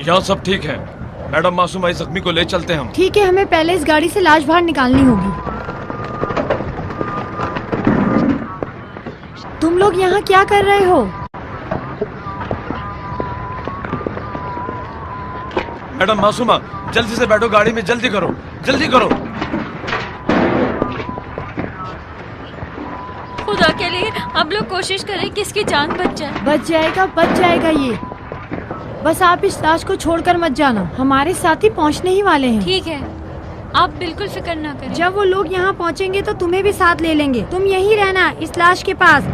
यहाँ सब ठीक है। मैडम मासूम आई जख्मी को ले चलते हैं हम। ठीक है, हमें पहले इस गाड़ी से लाश बाहर निकालनी होगी। तुम लोग यहाँ क्या कर रहे हो? मैडम मासूमा, जल्दी से बैठो गाड़ी में, जल्दी करो, जल्दी करो। खुदा के लिए आप लोग कोशिश करें कि इसकी जान बच जाए। बच जाएगा ये। बस आप इस लाश को छोड़कर मत जाना, हमारे साथी पहुंचने ही वाले हैं। ठीक है, आप बिल्कुल फिक्र ना करें। जब वो लोग यहाँ पहुँचेंगे तो तुम्हें भी साथ ले लेंगे। तुम यहीं रहना इस लाश के पास।